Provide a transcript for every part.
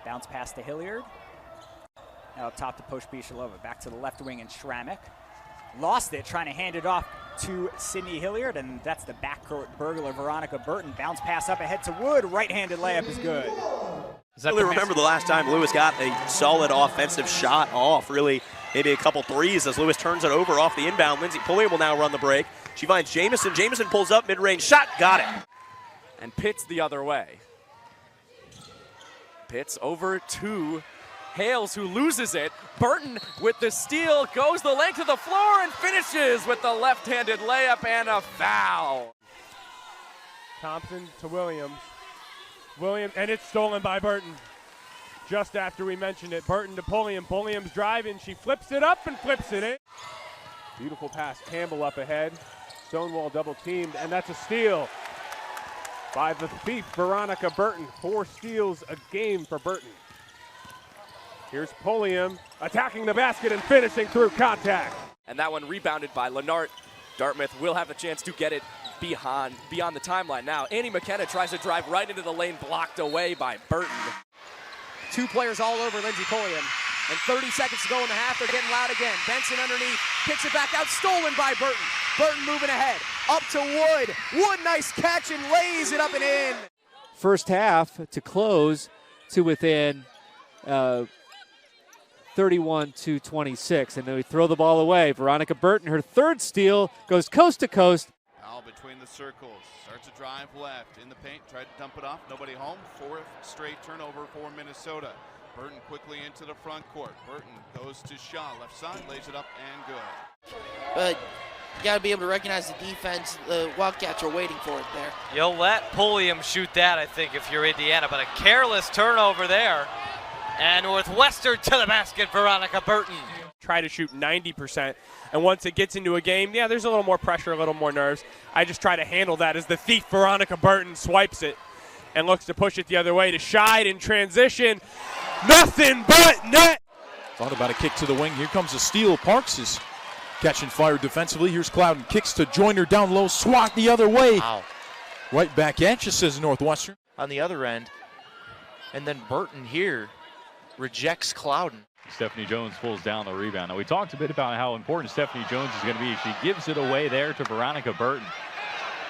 Bounce pass to Hilliard. Now up top to Posh Bishalova. Back to the left wing and Schramek. Lost it, trying to hand it off to Sydney Hilliard, and that's the backcourt burglar, Veronica Burton. Bounce pass up ahead to Wood. Right-handed layup is good. I really remember the last time Lewis got a solid offensive shot off, really maybe a couple threes as Lewis turns it over off the inbound. Lindsay Pulliam will now run the break. She finds Jamison. Jamison pulls up, mid-range shot, got it. And Pitts the other way. Pitts over to Hales, who loses it. Burton with the steal, goes the length of the floor and finishes with the left-handed layup and a foul. Thompson to Williams. Williams, and it's stolen by Burton. Just after we mentioned it, Burton to Pulliam. Pulliam's driving, she flips it up and flips it in. Beautiful pass, Campbell up ahead. Stonewall double teamed, and that's a steal by the thief, Veronica Burton. 4 steals a game for Burton. Here's Pulliam attacking the basket and finishing through contact. And that one rebounded by Lennart. Dartmouth will have a chance to get it beyond the timeline now. Annie McKenna tries to drive right into the lane, blocked away by Burton. 2 players all over Lindsay Pulliam. And 30 seconds to go in the half, they're getting loud again. Benson underneath, kicks it back out, stolen by Burton. Burton moving ahead, up to Wood. Wood, nice catch, and lays it up and in. First half to close to within 31-26, and then we throw the ball away. Veronica Burton, her 3rd steal, goes coast to coast. Foul between the circles, starts a drive left, in the paint, tried to dump it off, nobody home. 4th straight turnover for Minnesota. Burton quickly into the front court. Burton goes to Shaw, left side, lays it up and good. But you got to be able to recognize the defense. The Wildcats are waiting for it there. You'll let Pulliam shoot that, I think, if you're Indiana, but a careless turnover there. And Northwestern to the basket, Veronica Burton. Try to shoot 90%, and once it gets into a game, yeah, there's a little more pressure, a little more nerves. I just try to handle that as the thief, Veronica Burton, swipes it and looks to push it the other way to Scheid in transition. Nothing but net. Thought about a kick to the wing. Here comes a steal. Parks is catching fire defensively. Here's Clouden, kicks to Joyner down low, swat the other way. Wow. Right back at you, says Northwestern. On the other end, and then Burton here rejects Clouden. Stephanie Jones pulls down the rebound. Now, we talked a bit about how important Stephanie Jones is going to be. She gives it away there to Veronica Burton.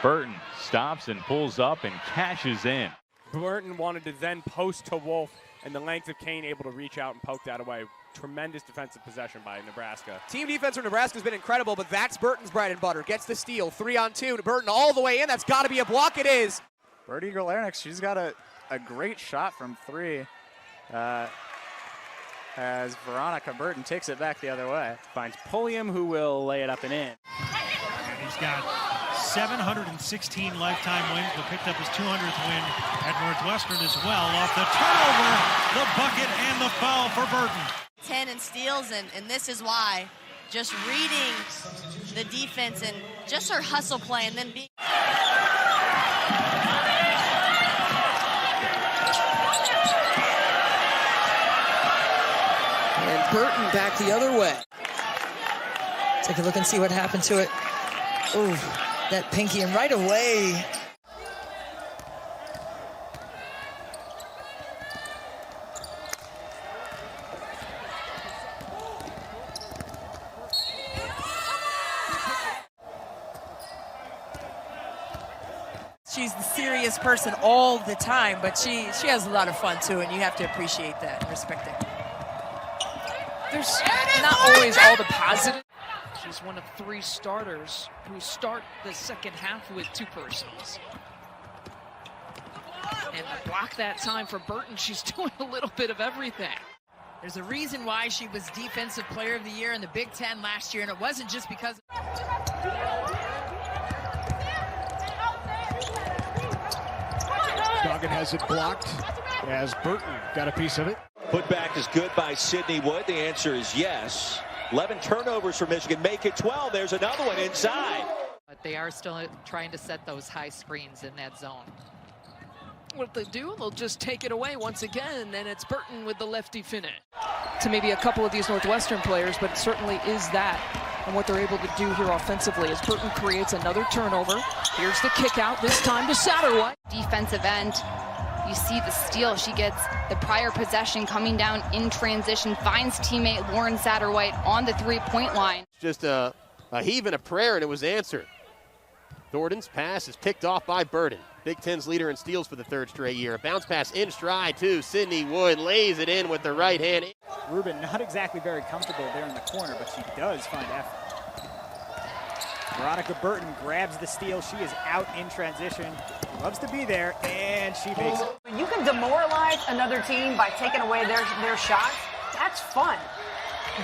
Burton stops and pulls up and cashes in. Burton wanted to then post to Wolf, and the length of Kane able to reach out and poke that away. Tremendous defensive possession by Nebraska. Team defense for Nebraska has been incredible, but that's Burton's bread and butter. Gets the steal, 3-on-2. Burton all the way in. That's got to be a block. It is. Birdie Galernick, she's got a great shot from 3. As Veronica Burton takes it back the other way. Finds Pulliam, who will lay it up and in. And he's got 716 lifetime wins, but picked up his 200th win at Northwestern as well. Off the turnover, the bucket, and the foul for Burton. 10 in steals, and this is why. Just reading the defense and just her hustle play, and then being... And Burton back the other way. Take a look and see what happened to it. Ooh, that pinky, and right away. She's the serious person all the time, but she has a lot of fun too, and you have to appreciate that and respect it. There's not always all the positive. She's one of 3 starters who start the second half with 2 persons. And to block that time for Burton, she's doing a little bit of everything. There's a reason why she was Defensive Player of the Year in the Big Ten last year, and it wasn't just because... Goggin has it blocked as Burton got a piece of it. Putback is good by Sydney Wood. The answer is yes. 11 turnovers for Michigan. Make it 12. There's another one inside. But they are still trying to set those high screens in that zone. What they do, they'll just take it away once again, and it's Burton with the lefty finish. To maybe a couple of these Northwestern players, but it certainly is that. And what they're able to do here offensively as Burton creates another turnover. Here's the kick out, this time to Satterwhite. Defensive end, You see the steal. She gets the prior possession coming down in transition, finds teammate Lauren Satterwhite on the three-point line. Just a heave and a prayer, and it was answered. Thornton's pass is picked off by Burton. Big Ten's leader in steals for the third straight year. A bounce pass in stride to Sydney Wood. Lays it in with the right hand. Rubin not exactly very comfortable there in the corner, but she does find effort. Veronica Burton grabs the steal. She is out in transition. Loves to be there, and she makes it. You can demoralize another team by taking away their shots. That's fun.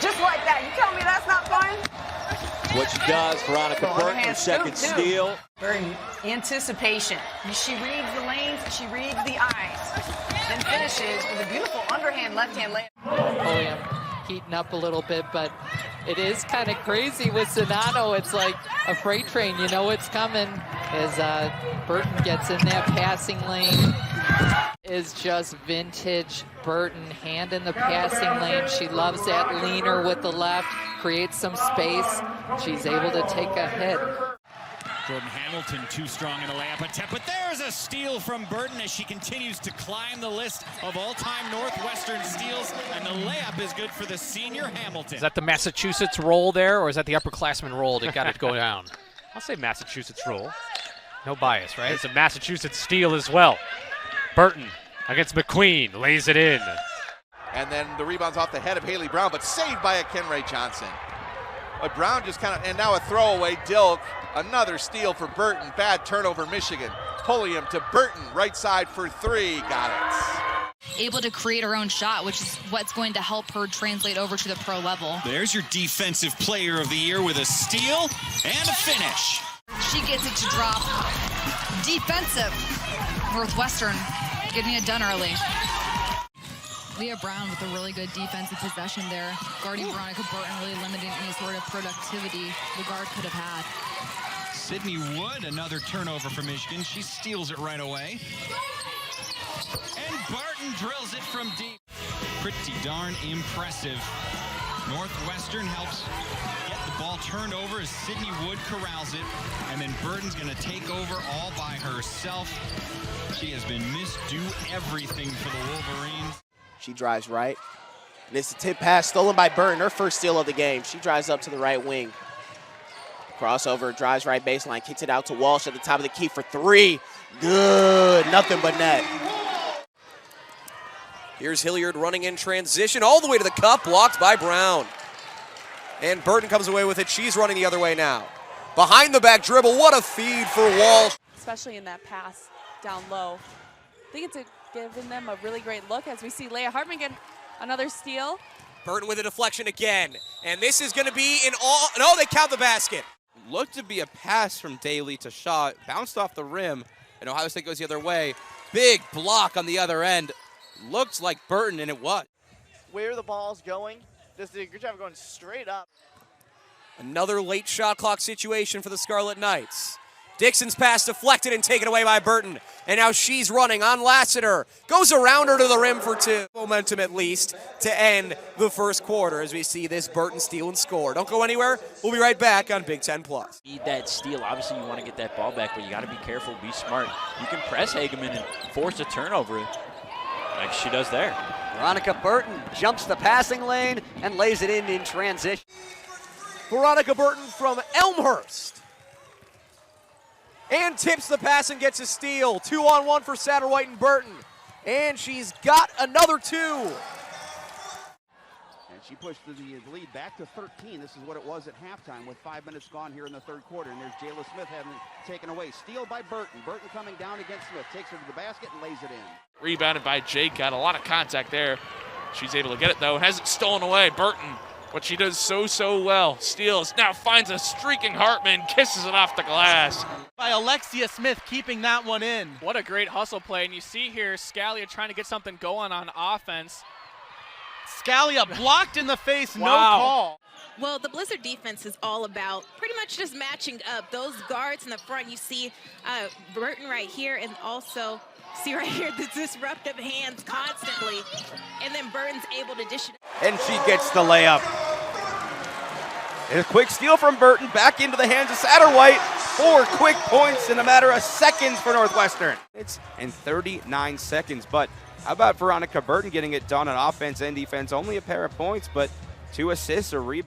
Just like that. You tell me that's not fun? What she does, Veronica Burton, her second steal. Burton, anticipation. She reads the lanes, she reads the eyes, then finishes with a beautiful underhand left-hand layup. Pulliam heating up a little bit, but it is kind of crazy with Zanano. It's like a freight train, you know it's coming. As Burton gets in that passing lane, is just vintage Burton, hand in the passing lane. She loves that leaner with the left, creates some space. She's able to take a hit. Jordan Hamilton too strong in a layup attempt, but there's a steal from Burton as she continues to climb the list of all-time Northwestern steals, and the layup is good for the senior Hamilton. Is that the Massachusetts roll there, or is that the upperclassman roll that got it go down? I'll say Massachusetts roll. No bias, right? It's a Massachusetts steal as well. Burton against McQueen, lays it in. And then the rebound's off the head of Haley Brown, but saved by a Kenray Johnson. But Brown just kind of, and now a throwaway. Dilk, another steal for Burton. Bad turnover, Michigan. Pulliam to Burton, right side for three. Got it. Able to create her own shot, which is what's going to help her translate over to the pro level. There's your defensive player of the year with a steal and a finish. She gets it to drop. Defensive. Northwestern getting it done early. Leah Brown with a really good defensive possession there. Guarding Veronica Burton, really limiting any sort of productivity the guard could have had. Sydney Wood, another turnover for Michigan. She steals it right away. And Barton drills it from deep. Pretty darn impressive. Northwestern helps get the ball turned over as Sydney Wood corrals it. And then Burton's going to take over all by herself. She has been missed. Do everything for the Wolverines. She drives right. And it's a tip pass stolen by Burton, her first steal of the game. She drives up to the right wing. Crossover, drives right baseline, kicks it out to Walsh at the top of the key for three. Good, nothing but net. Here's Hilliard running in transition all the way to the cup, blocked by Brown. And Burton comes away with it. She's running the other way now. Behind the back dribble, what a feed for Walsh. Especially in that pass down low. I think it's giving them a really great look as we see Leah Hartman get another steal. Burton with a deflection again. And this is going to be in all, no, they count the basket. Looked to be a pass from Daly to Shaw, bounced off the rim, and Ohio State goes the other way. Big block on the other end. Looks like Burton, and it was. Where the ball's going, just did a good job going straight up. Another late shot clock situation for the Scarlet Knights. Dixon's pass deflected and taken away by Burton. And now she's running on Lassiter. Goes around her to the rim for two. Momentum at least to end the first quarter as we see this Burton steal and score. Don't go anywhere. We'll be right back on Big Ten Plus. Need that steal. Obviously, you want to get that ball back, but you got to be careful, be smart. You can press Hageman and force a turnover like she does there. Veronica Burton jumps the passing lane and lays it in transition. Veronica Burton from Elmhurst. And tips the pass and gets a steal. 2-on-1 for Satterwhite and Burton. And she's got another two. And she pushed the lead back to 13. This is what it was at halftime with 5 minutes gone here in the third quarter. And there's Jayla Smith having it taken away. Steal by Burton. Burton coming down against Smith. Takes her to the basket and lays it in. Rebounded by Jake. Got a lot of contact there. She's able to get it, though. Has it stolen away. Burton, what she does so well. Steals. Now finds a streaking Hartman. Kisses it off the glass. By Alexia Smith keeping that one in. What a great hustle play. And you see here Scalia trying to get something going on offense. Scalia blocked in the face, Wow. no call. Well, the Blizzard defense is all about pretty much just matching up. Those guards in the front, you see Burton right here, and also see right here the disruptive hands constantly. And then Burton's able to dish it. And she gets the layup. And a quick steal from Burton, back into the hands of Satterwhite. 4 quick points in a matter of seconds for Northwestern. It's in 39 seconds, but how about Veronica Burton getting it done on offense and defense? Only a pair of points, but 2 assists, a rebound.